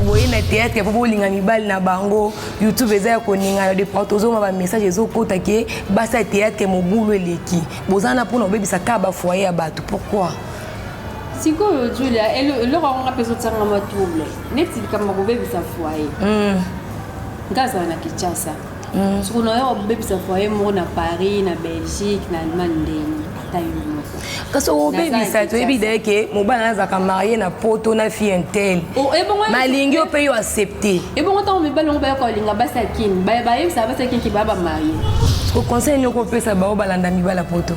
boye na théâtre pour bolinga mibali na bango YouTube eza ko ninga de partout ma message ezokota ke basa théâtre mobulu eleki bozana pour no bebisa ka ba foyer ya bato pourquoi siko Julia le ronga peso tsanga matouble neti kama ko bebisa foyer ngaza na Kinshasa siko no yo bebisa foyer mo na Paris na Belgique na Allemagne tayo kaso obebisa to ebide ke mobana azaka marié na poto na fille intel malingi ope yo accepter ebongo ta mibali ngo ba ko linga basa kin ba yebisa basa kin ki baba marié ko conseil nyoko pesa ba obalanda mibala poto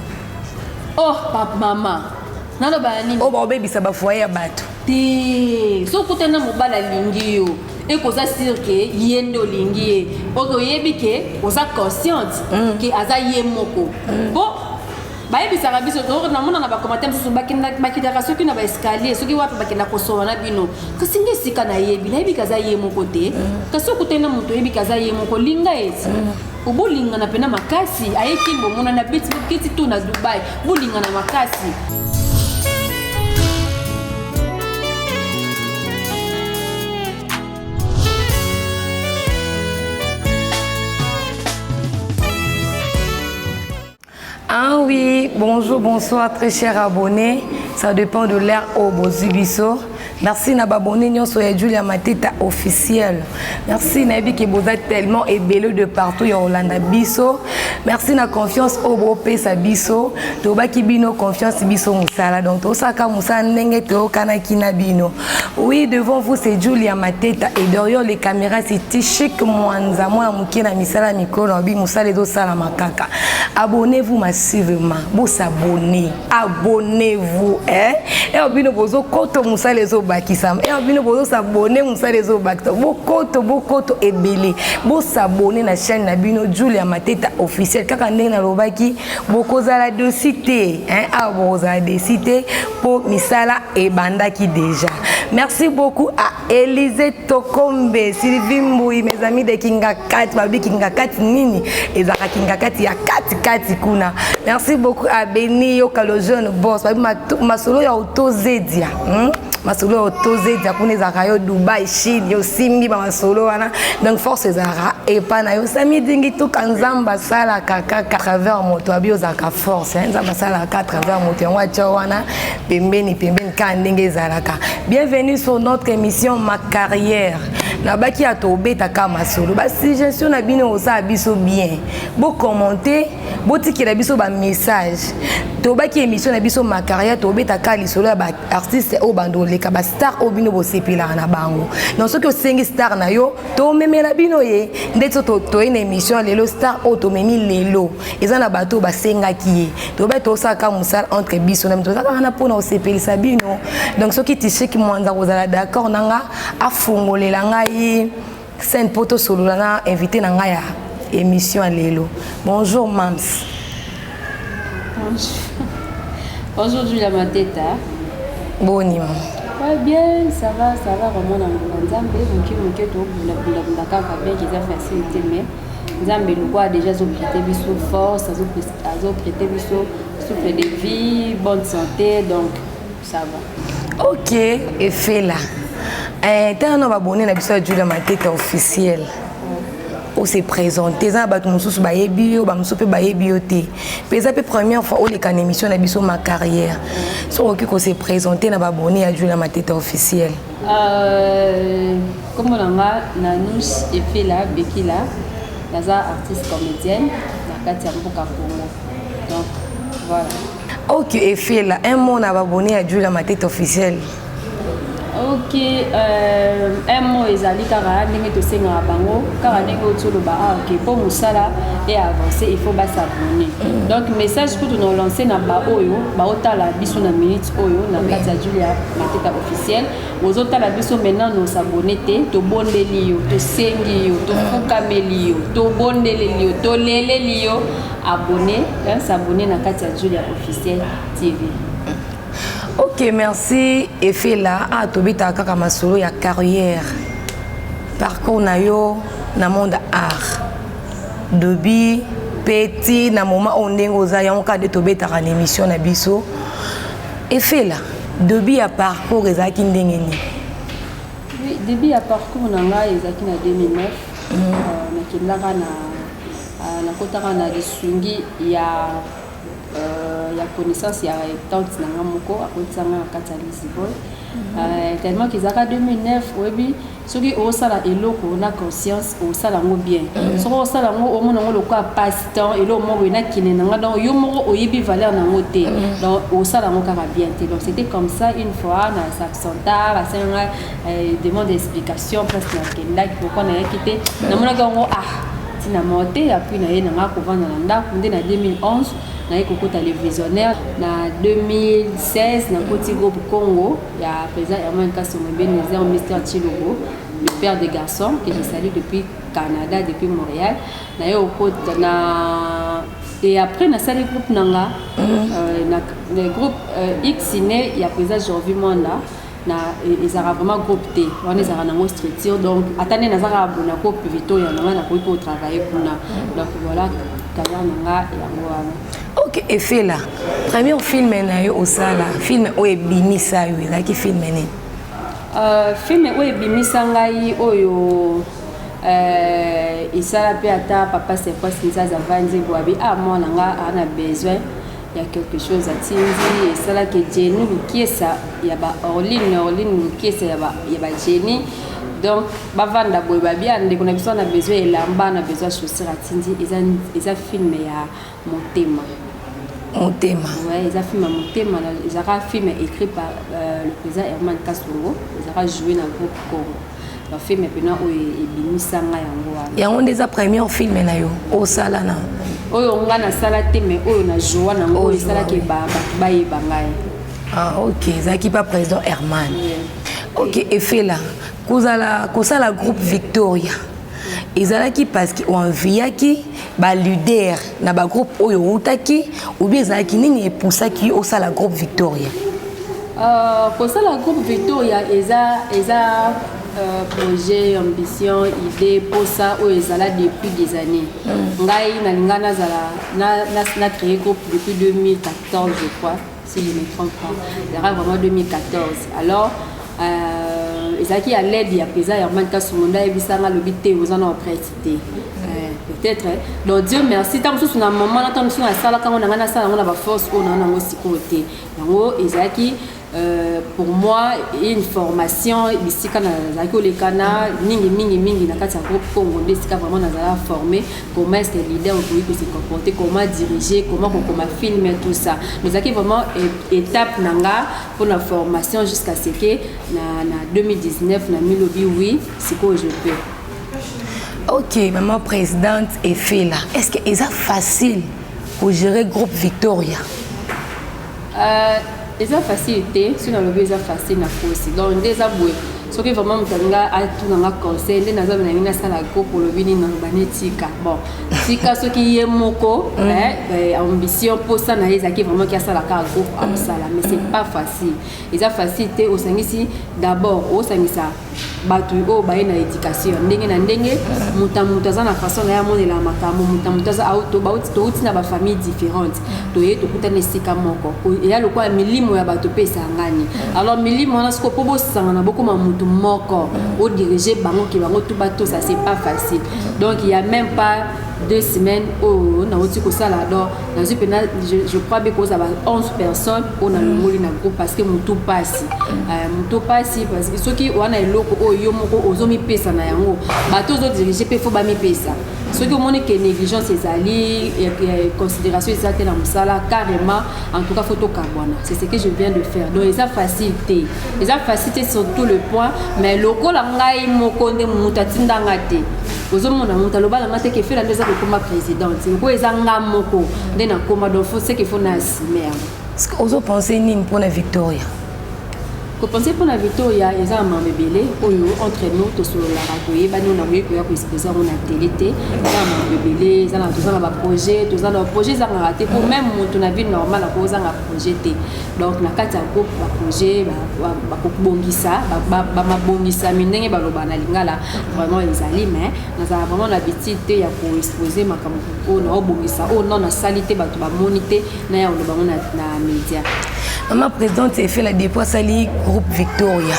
oh papa mama nalo ba nini o ba obebisa ba foyer bato ti so kutena mobala lingi yo et koza sûr que yendo lingi oko yebi ke oza consciente que aza yemoko bon bayebisaka biso namona na bacommentaire mosusu bakendaka soki na baescalier soki wapi bakenda kosoba na bino kasi nge esika nayebi nayebika aza ye moko te kasi okutena moto oyebika aza ye moko linga eti obolingana mpena makasi ayeki bomona na beti to na Dubai bolingana makasi. Ah oui, bonjour, bonsoir très chers abonnés. Ça dépend de l'ère au Bozibiso. Merci na abonné nyon soya Julia Mateta officiel. Merci na bi ke boza tellement ébélé de partout ya Hollanda biso. Merci na confiance au Bopé sa biso. To ba ki bino confiance biso musala. Donc to saka musala ndenge to kana kina bino. Oui, devant vous c'est Julia Mateta et derrière les caméras c'est Tichik Mwanza moi mukina misala mikolo bi musala do sala makaka. Abonnez-vous massivement. Vous s'abonnez. Abonnez-vous hein. Et obino bozo koto musala zo bakisam. Et obino bozo s'abonner musala zo bakto. Bokoto ebele. Bo s'abonner na chaîne na bino Julia Mateta officiel. Kaka ndenge na lobaki bokoza la de cité hein aboza de cité pour misala et bandaki déjà. Merci beaucoup à Élisée Tokombe, Sylvie Mboui, mes amis de Kinga 4, Babi Kinga 4 Nini, et Zara Kinga 4, il y a 4 Kuna. Merci beaucoup à Beni Yoka le jeune boss, ma solo ya Autozedia. Ma solo Autozedia, pour les Arayo, Dubaï, Chine, yo Simbi, ma solo, donc force Zara, et pas yo Sami Dingito Kanzamba Sala Kaka, à travers mon toit, Biozaka force, Zamba Sala à travers mon toit, Wachawana, Pembeni, Kandenge Zalaka. Bienvenue sur notre émission Ma Carrière. Nabaki a tobé ta kama solo. Ba suggestion na bino osa biso bien. Bo commenter, bo tiki na biso ba message. Tobaki émission na biso Ma Carrière tobé ta kali solo ba artiste o bando leka ba star o bino bo sepila na bango. Non ce que sengi star na yo, to meme na bino ye. Ndeto to une émission lelo star o to memi lelo. Eza na bato ba senga ki. To ba to saka musal entre biso na mto saka na pona o sepila sabino. Donc ce qui Tichik Mwanza kozala d'accord nanga afungolela ngai Sainte Poto Sololana invité nanga ya émission lelo. Bonjour Mams. Bonjour Julia Mateta. Boni maman. Ouais, bien, ça va vraiment dans le Nzambe muke to bula kaka bien qui a facilité mais Nzambe le quoi déjà zo prêter biso force, zo prêter biso souffle de vie, bonne santé donc ça va. OK, et fait là. T'as un abonné na biso Julia Mateta officiel. On s'est présenté ça ba mususu ba yebio ba mususu pe ba yebioté. Pesa pe première fois on les can émission na biso Ma Carrière. So qu'on s'est présenté na ba abonné à Julia Mateta officiel. Comme on a Nanouche et fait là Bekila, Naza artiste comédienne, na Katia Mboka Congo. Donc voilà. OK, et fait là un mot na ba abonné à Julia Mateta officiel. Ok, un mot ezali kaka ndenge to senga bango kaka ndenge otoloba ok pour musala et avancer il faut s'abonner. Donc message que nous lancer na ba oyo ba otala biso na minute oyo na kati Julia Mateta officiel ozotala biso maintenant nous s'abonner te to bondeli yo to sengi yo to fukameli yo to bondeli yo to leleli yo abonner s'abonner na kati Julia officiel TV. OK, merci. Et fait là, tobita kaka masolo ya carrière. Parcours na yo na monde art. Dobi petit na moment ondengo za ya onka de tobeta kan émission na biso. Et fait là, dobi ya parcours ezaki ndenge ni. Oui, début à parcours nanga ezaki na 2009. Nakendaka na kotaka na lisungi ya connaissance ya tante nanga moko akotisanga na kati ya Lisbonne. Tellement qu'izaka 2009 oyebi soki osala eloko na conscience osala ngo bien. Soki osala ngo omona ngo lokwa passe temps elo moko ina kine nanga donc yo moko oyebi valeur nango te. Donc osala ngo kaka bien te. Donc c'était comme ça une fois na Saxonta basenga demande d'explication presque na kenda pourquoi na quitté. Na mona ngo tina monté puis na ye nanga kovanda na ndako nde na 2011 na ekokota les visionnaires na 2016 na petit groupe Congo ya président Herman Kasongo Ebenezer Mr Chilogo le père des garçons que je salue depuis Canada depuis Montréal na ekokota na et après na salle groupe nanga na le groupe X né ya président Jorvi Mwanda na ezara vraiment groupe T on ezara nango structure donc atane nazara abona ko Victoria nanga na ko travailler pour na donc voilà carrière nanga yango wana. Ok, et fait là, premier film na yo osala, film o ebimisa yo, là qui film ni. Film o ebimisa ngai oyo isala pe ata papa c'est quoi ça zavanzi boabi moi nanga ana besoin il y a quelque chose à tindi et ça là que Jenny Lukiesa ya ba Orline Lukiesa ya ba Jenny donc bavanda boy babia ndeko na biso na besoin elamba na besoin chaussure à tindi eza film ya Motema. Motema. Ouais, ils ont fait Motema. Ils ont film écrit par le président Herman Kasongo. Ils ont joué dans le groupe Congo. Le film est maintenant Ebimisanga yango. Il y a un des premiers films na yo au sala na. Oyo nga na sala te mais oyo na joie na ngo sala ke ba bangai. Ah OK, zaki pas président Herman. OK, et fait là. Kozala groupe Victoria. Ezalaki parce que enviaki ba leader na ba groupe oyo utaki ou bien ezalaki nini epusaki osala groupe Victoria. Pour ça la groupe Victoria eza projet ambition idée pour ça oyo ezala depuis des années. Ngai na lingana zala na créé groupe depuis 2014 je crois si je me trompe pas. C'était vraiment 2014. Alors ezaki à l'aide ya président Herman Kasongo ebisanga lobité aux en prêté peut-être donc Dieu merci tant que na moment tant que na sala quand on a na sala on a ba force on a ngo sikoté yango ezaki pour moi une formation bisika na zaki olekana mingi na kati ya groupe Congo ndesika vraiment nazala formé comment est leader pour se comporter comment diriger comment filmer tout ça nous avons vraiment étape nanga pour la formation jusqu'à ce que na 2019 na milobi oui c'est quoi je peux. OK, maman présidente et fait là. Est-ce que c'est facile pour gérer groupe Victoria? Eza facilité si na lobi eza facile na kosi donc déjà boye soki vraiment mutanga atuna nga conseil nde naza na ngina sala ko pour lobi ni na banetika bon tika soki ye moko ambition pour ça na ezaki vraiment ki asala ka groupe am sala mais c'est pas facile eza facilité au sangisi d'abord au sangisa batu o ba na éducation ndenge na ndenge mutaza na façon na ya monela makambo mutaza auto ba uti na ba famille différentes to ye to kutana sika moko ya lokwa milimo ya bato pesa ngani alors milimo na siko po bosanga na boko mamutu moko au diriger bango ki bango tout bato ça c'est pas facile donc il y a même pas 2 semaines oh na oti ko sala donc je crois bien que ça va 11 personnes on a le moli na groupe parce que mutu passi parce que ceux qui wana eloko o yo moko ozomi pesa na yango bato zo diriger pe faut ba mi pesa ceux qui ont que négligence ezali et considération ezate na musala carrément en tout cas photo carbone c'est ce que je viens de faire donc eza facilité sur tout le point mais loko la ngai moko nde mutatinda ngate ozomona mutaloba la ngate ke fait la deuxième comme présidente ko eza ngamoko nde na koma donc faut ce qu'il faut na simer est-ce que ozo penser nini pour la Victoria? Ko penser pour la Victoria eza mamebele oyo entre nous to sur la radio ba nous na oui ko ya ko exposer on a télé eza mamebele eza na tozana ba projet za raté pour même mutu na vie normale ko za nga projet té donc na kati ya groupe ba projet ba ko bongisa ba mabongisa mindenge ba loba na lingala vraiment ezali mais na za vraiment l'habitude ya ko exposer makambo ko na obongisa o non na salité ba to ba monité na ya loba na média. Maman présidente a fait la dépôt sali groupe Victoria.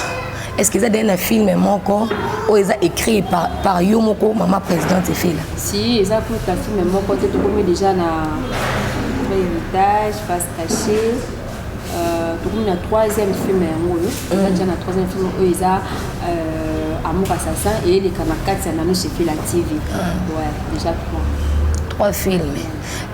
est-ce que ça donne un film moko ou est écrit par yo moko maman présidente et fille là? Si ça pour ta film moko te comme déjà na héritage face caché tout na troisième film yango déjà na troisième film oza amour assassin et les kamakati na no chez la TV. Ouais, déjà trois films.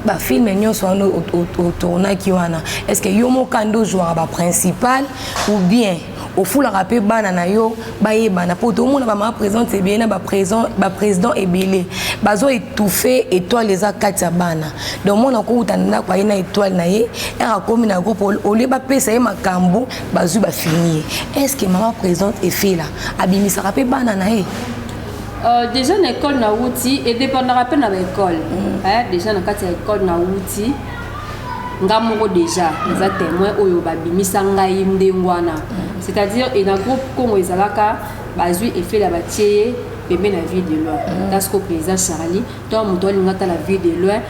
Bah film nyonso au tournage wana. Est-ce que yo mokando joueur ba principal ou bien au fou la rapé bana na yo ba yebana pour tout le monde ba présente c'est bien ba président ebele bazo étouffé étoile les akatia bana donc mon ko utanda kwa ina étoile na ye era komi na groupe au lieu ba pesa ye makambo bazu ba finir. Est-ce que maman présente et fait là abimisa rapé bana na ye? Déjà na école na outil et dépendra pe na école. Déjà na kati école na outil ngamoko déjà les témoins oyo babimisa ngai ndengwana. C'est-à-dire et na groupe Congo ezalaka bazui effet la batie pembe na vie de loin. Parce que président Charlie toi moto lingata la vie de loin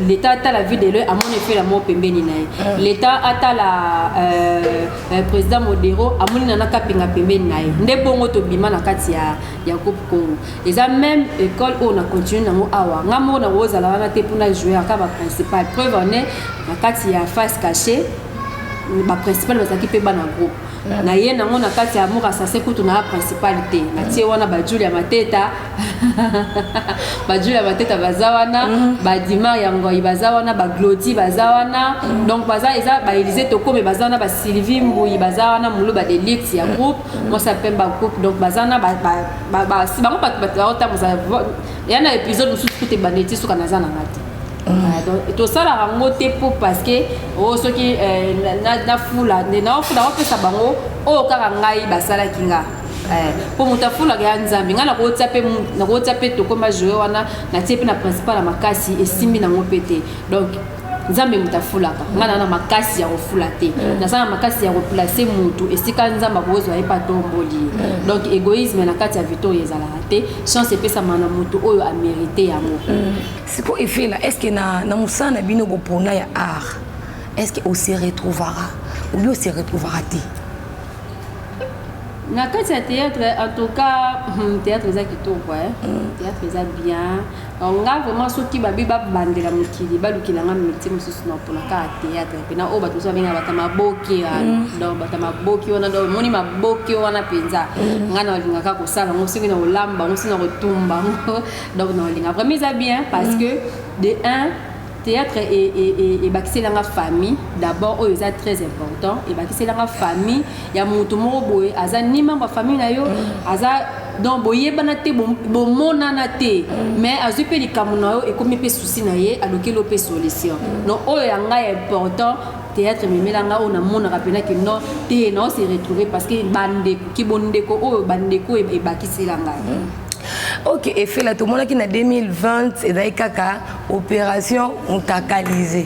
l'état ata la vie de loin à mon effet la mo pembe ni nae. L'état ata la président Modero à mon nana kapinga pembe ni nae. Nde bongo to bima na kati ya groupe Congo. Et ça même école on a continué na mo awa. Ngamo na wozala wana te pour na jouer aka ba principal. Preuve on est na kati ya face cachée ba principal bazaki pe bana groupe. Na ye nango na kati ya amour assassin kutu na principalité na tie wana ba Julia Mateta ba Julia Mateta bazawana ba Dimar yango bazawana ba Glody bazawana donc baza eza ba Élysée Toko mais bazawana ba Sylvie Mbouyi bazawana mulu ba Delix ya groupe moi ça s'appelle ba groupe donc bazana ba si bango ba ota musa yana épisode musu kuté baneti suka nazana ngati. Donc tout ça la rangoté pour parce que ceux qui na fula na peut ça bango o kaka ngai basala kinga pour mutafula ga nzambi ngana ko taper to comme jouer wana na type na principal makasi et simbi na ngopete donc nzambe mutafulaka ngana na makasi ya kofula te na sana makasi ya replacer mutu esika nzamba kozo ya pa tomboli donc égoïsme na kati ya victoire ezala te chance pesa mana mutu oyo a mérité yango. Siko effet là est-ce que na musana bino bopona ya art est-ce que on se retrouvera ou bien on se retrouvera te na kati ya théâtre en tout cas théâtre za kitoko théâtre za bien on a vraiment ceux qui babi ba bandela mukili balukila nga métier mususu na pona ka théâtre pena o batu so benga batama boki donc batama boki wana do moni maboki wana penza ngana olinga ka kosala ngo singi na olamba ngo singa kotumba donc na olinga vraiment za bien parce que de un théâtre et bakisi la famille d'abord eux c'est très important et bakisi la famille ya mutu moko boye aza ni membre famille na yo aza donc boye banate bo monana te mais azu pe likamuna yo et comme pe souci na ye aloki lo pe solution non o ya nga important théâtre memelanga on a mona rapena que non te non se retrouver parce que bande ki bondeko o bandeko e bakisi la nga. Ok, et fait là tout le monde qui na 2020 et d'ailleurs kaka opération ontakalisé.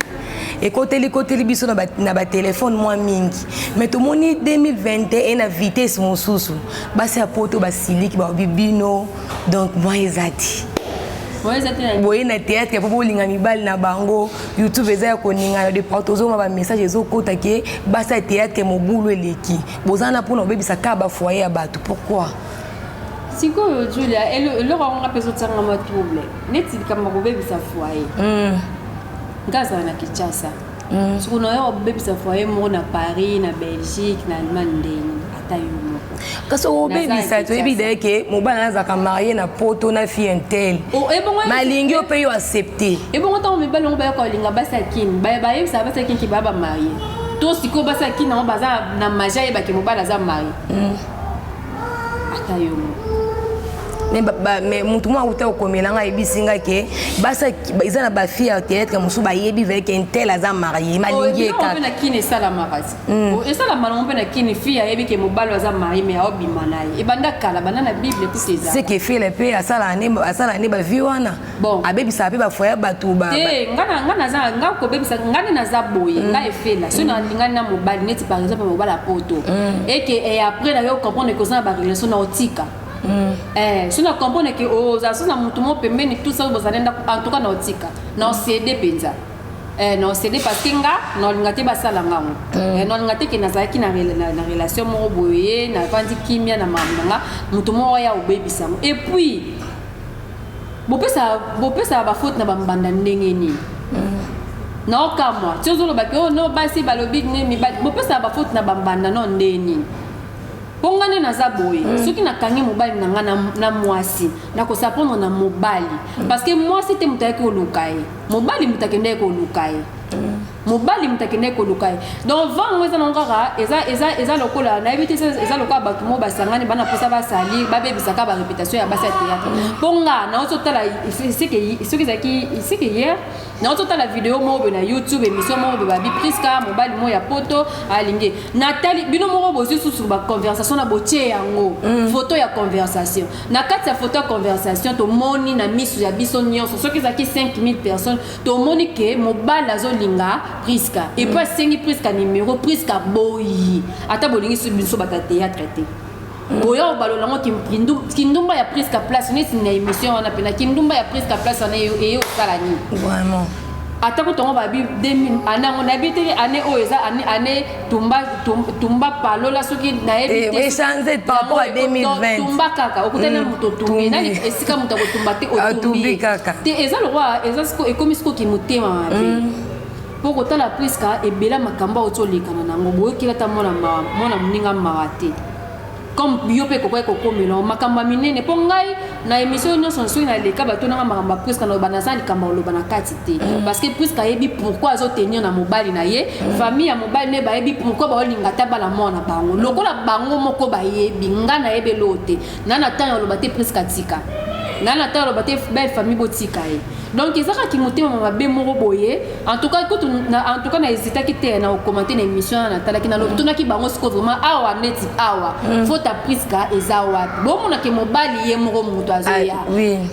Et côté les biso na ba téléphone moins mingi. Mais tout le monde 2021 na vitesse mon sousou. Ba c'est poto ba siliki ba bibino donc moi ezati. Boye na théâtre pour bolinga mibali na bango YouTube eza ko ninga de protozo ma ba message ezo kota ke ba sa théâtre mo bulu eleki. Bozana pour no bebisa ka ba foyer abatu. Pourquoi? Siko Julia le rang apeso tsanga ma trouble neti kama ko bebisa foyer ngaza na Kinshasa siko no yo bebisa foyer mo na Paris na Belgique na Allemagne atayo kaso o bebisa to ebide ke mo bana za ka marier na poto na fille intel malingi o pe yo accepter e bon temps me balongo ba ko linga basakin ba ye sa basakin ki baba marier to siko basakin na baza na maja e ba ke mo bala za marier atayo mais mutu mwa uta okomelanga ebisinga ke basa izana ba fille théâtre musu ba yebi avec un tel aza marié malingi ka na kini sala marasi et sala malon pe na kini fille yebi ke mobalo aza marié mais obima naye e banda kala banana bible tout ça c'est que fait le pe asala ne ba vie wana abebisa pe ba foya batu ba ngana za ngako bebisa ngani na za boye nga efela so na ngani na mobali neti par exemple mobala poto et que et après là yo comprendre que ça ba relation na otika si on comprend que aux assos na mutumo pembeni tout ça vous allez en tout cas nautica non c'est des penza non c'est parce que nga non ngati basala ngango non ngati ki nazaki na relation mo boye na vandi kimia na mama mutu mo ya obebisa et puis bopesa ba faute na bambanda ndenge ni non kama tozolo ba ko no basi balobi ni mi bopesa ba faute na bambanda non ndeni pongane na zaboye soki nakangi mobali nanga na mwasi na ko sapona na mobali parce que mwasi te mutaki olukai mobali mutakende ko olukai mobali mutakende ko olukai donc vent mweza ngara eza lokola na ebiti eza lokola batu mo basangani bana posa basali babebisaka ba réputation ya basa théâtre ponga na ototala c'est que hier na ototala vidéo mo na YouTube émission mo babi Priska mobali mo ya poto alinge Nathalie bino mo bozi sur ba conversation na botie yango photo ya conversation na kati ya photo ya conversation to moni na misu ya biso nyonso soki zaki 5000 personnes to moni ke mobali azolinga Priska et puis sengi Priska numéro Priska boyi ata bolingi sur biso bata théâtre te boya balola ngo kindumba ya Priska place ni na émission wana pena kindumba ya Priska place na yo sala ni vraiment atako tongo babi 2000 anango na biteli année oeza année tumba palola soki na ebite et changer par rapport à 2020 tumba kaka okutana muto tumbi nani esika muto ko tumba te otumbi kaka te eza le roi eza sko ekomisko ki mutema mabe poko tala Priska ebela makamba otolekana nango boyokela ta mona muninga mawate comme yo pe kokwe kokomelo makamba minene po ngai na émission nyonso nso na leka bato na makamba Priska no banasa likamba oloba na kati te parce que Priska yebi pourquoi azo tenir na mobali na ye famille ya mobali ne ba yebi pourquoi ba olinga ta bala mona bango lokola bango moko ba yebi ngana yebe lote nana tan oloba te Priska tika nana tan oloba te belle famille botika ye donc ezaka ki motema mabe moko boye en tout cas na hésita ki te na commenter na émission na tala ki na lobtuna ki bango siko vraiment awa neti awa faut ta Priska ezawa bon mona ke mobali ye moko muto azoya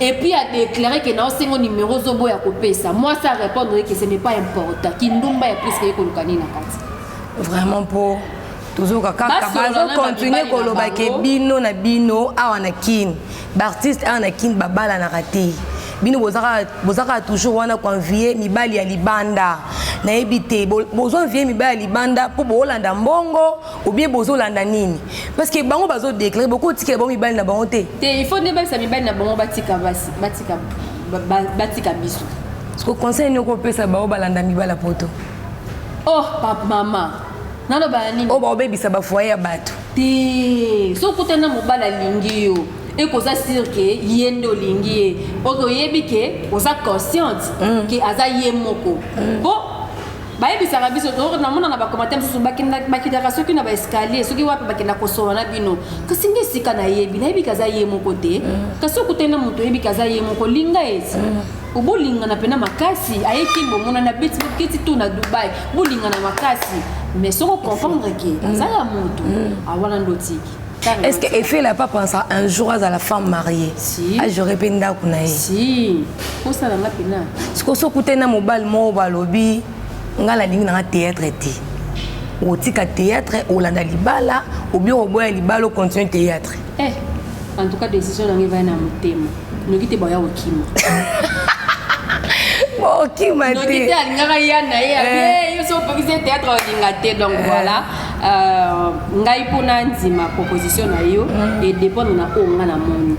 et puis a déclaré que na osengo numéro zo boya kopesa moi ça répondre que ce n'est pas important ki ndumba ya Priska ye kolukani na kati vraiment pour toujours kaka bazo continuer koloba ke bino na bino awa na kin l'artiste awa na kin babala na raté bino bozaka toujours wana convier mibali ya libanda na ebité bozo vie mibali ya libanda po bolanda mbongo ou bien bozolanda nini parce que bango bazo déclarer beaucoup tikela bon mibali na bango te il faut ne pas sa mibali na bango batika biso ce que conseil ni ko pesa ba balanda mibali poto oh papa mama nalo ba nini oh ba obebisa ba foyer ya bato te so kutana mobala lingi yo et koza sûr que yendo lingi oko yebi ke oza consciente que aza yemoko bo bayebisa biso to na mona na ba commentaire so bakidaka soki na ba escalier soki wapi bakenda kosowa na bino kasi ngesika na yebi kaza yemoko te kasi okutena muto yebi kaza yemoko linga esi obolinga na pena makasi ayeki bomona na beti kiti tu na Dubai bolinga na makasi mais soko comprendre que aza ya muto awana ndotiki. Est-ce que Effet n'a pas pensé un jour à la femme mariée? Si. Ah, j'aurais pu dire que si. Pour ça, on a pena. Ce que vous avez dit, mobile, lobby, on a la ligne dans le théâtre. Au théâtre, au landa libala, au bien au bois libala, au continue théâtre. En tout cas, décision on va na mutema. Nous quitter boya au kim. Ok, ma nous quitter alingara yana ya. Yo so professeur théâtre alingate donc voilà. Ngai pona nzima proposition na yo et dépendre na onga na moni.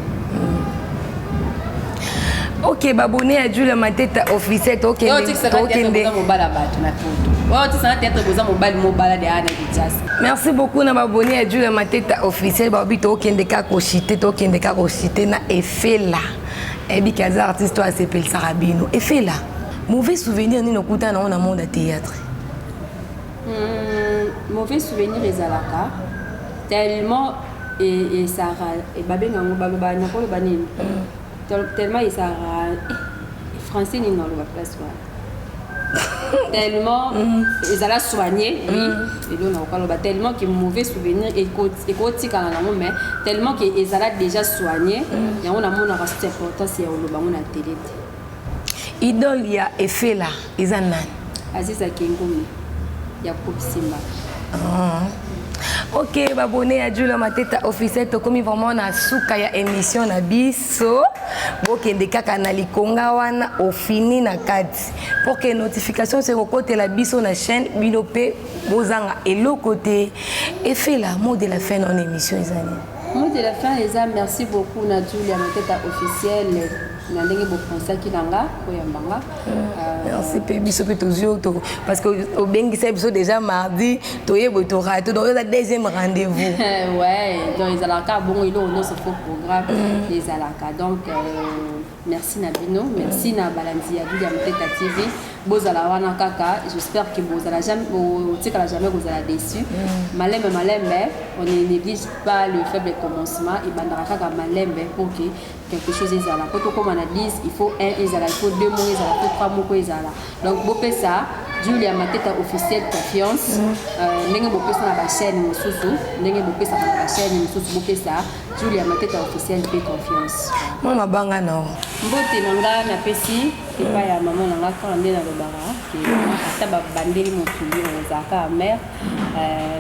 Ok, babone à Julia Mateta officiel ok. Merci beaucoup na babone à Julia Mateta officiel babi to kendeka ko chité to kendeka ko chité na Effet là. Et bi kaza artiste to s'appelle Sarabino. Effet là. Mauvais souvenir ni no kuta na on a monde à théâtre. Mauvais souvenir ezalaka tellement et Sarah et babenga ngo baba na ko banini tellement et Sarah français ni dans la place quoi tellement ils allaient soigner oui et donc on a tellement que mauvais souvenir et côté kana na mais tellement que ils allaient déjà soigner et on a mon reste important c'est on le bango na télé idole ya Effet là izana Aziza Kingumi ya Kopsimba. Ok, abonné à Julia Mateta officiel to komi vraiment na suka ya émission na biso. Bokende kaka na likonga wana ofini na kati. Pour que notification se côté la biso na chaîne binope bozanga elo côté et fait la mot de la fin en émission ezali. Mot de la fin eza merci beaucoup na Julia Mateta officiel. Merci Pébiso parce que au bien qui déjà mardi tu es donc le deuxième rendez-vous. Ouais, donc ils ont bon il a ce faux programme les alaka donc merci Nabino, merci na Balanzi ya Julia Mateta TV. Bozala wana kaka, j'espère que bozala jamais bozala déçu. Malembe on ne néglige pas le faible commencement et bandara kaka malembe pour que quelque chose est là. Quand on a 10, il faut 1 il faut 2 mots, il faut 3 mots il donc bopé ça Julia Mateta officiel confiance ndenge bopé ça na chaîne mususu ndenge bopé ça na chaîne mususu bopé ça Julia Mateta officiel pe confiance. Mama banga no. Mbote nanga na pesi epa ya maman nanga quand ndé na lobara ke ata ba bandeli motuli na zaka mère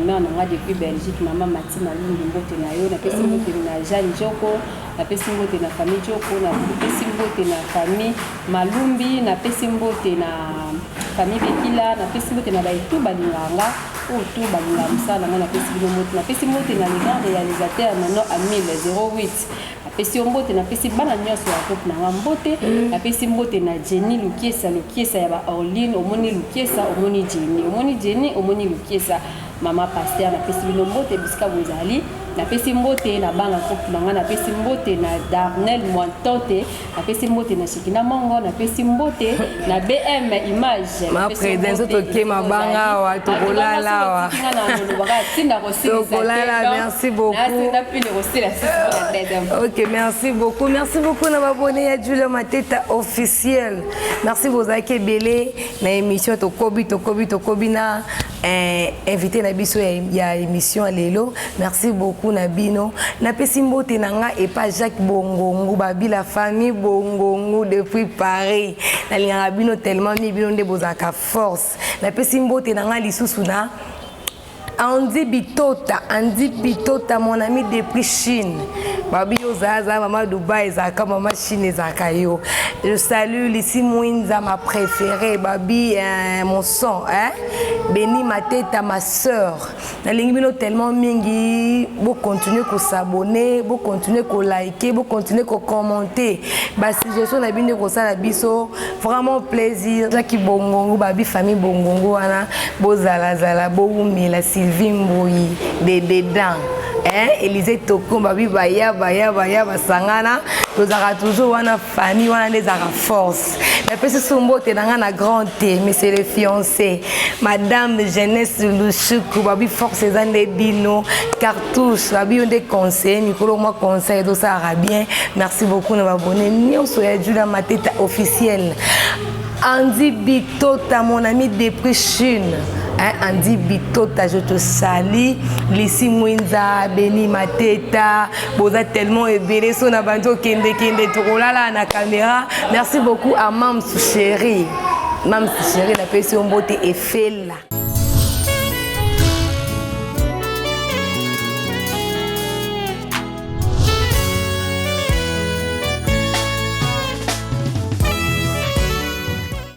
mais nanga depuis Belgique maman Matima Lumbi mbote na yo na pesi mbote na Jeanne Joko na pesi mbote na famille Joko na pesi mbote na famille Malumbi na pesi mbote na famille Bekila na pesi mbote na baitu balinganga ou tout balinganga msala na pesi mbote na pesi mbote na les grands réalisateurs maintenant Amil 08 na pesi mbote na pesi bana nyonso ya pop na mbote na pesi mbote na Jenny Lukiesa ya ba Orline omoni Lukiesa omoni Jenny omoni Lukiesa mama pasteur na pesi mbote biska bozali na pesi mbote na banga pop na na pesi mbote na Darnel Mwantote na pesi mbote na Shikina Mongo na pesi mbote na BM image ma présence toke mabanga wa tokolala wa tokolala merci beaucoup. Ok, merci beaucoup na abonné à Julia Mateta officiel. Merci vos akay belé na émission tokobi na invité na biso ya émission lelo. Merci beaucoup na bino na pesi mbote nanga et pas Jacques Bongongo babi la famille Bongongo depuis Paris na linga bino tellement mi bino nde bozaka force na pesi mbote nanga lisusu na Andy Bitota, mon ami depuis Chine. Babi Ozaza, maman Dubaï, Zaka, maman Chine, Zaka yo. Je salue Lissi Mouinza, ma préférée, Babi, mon son, hein. Béni Mateta, ma soeur. Na lingino tellement mingi, vous continuez à s'abonner, vous continuez à liker, vous continuez à commenter. Bah si je suis na bine ko sala biso, vraiment plaisir. Jacques Bongongo, Babi famille Bongongo, ana, bozala zala, boumila Vimboui de dedans Élisée Toko babi baya basangana nous avons toujours une famille wana des force mais parce que mbote na grand T mais c'est le fiancé madame jeunesse Lushuku babi force ezande bino cartouche babi on des conseils mikolo moi conseil tout ça bien merci beaucoup na abonné nyonso ya Julia Mateta officiel. Andy Bitota, mon ami depuis Chine. Andy Bitota, je te salue. Lissi Mouinza, Béni Mateta, Boza tellement ébélé, son abando kende tokolala na caméra. Merci beaucoup à Mam Chéri. Mam Chéri, la personne beauté est faite là.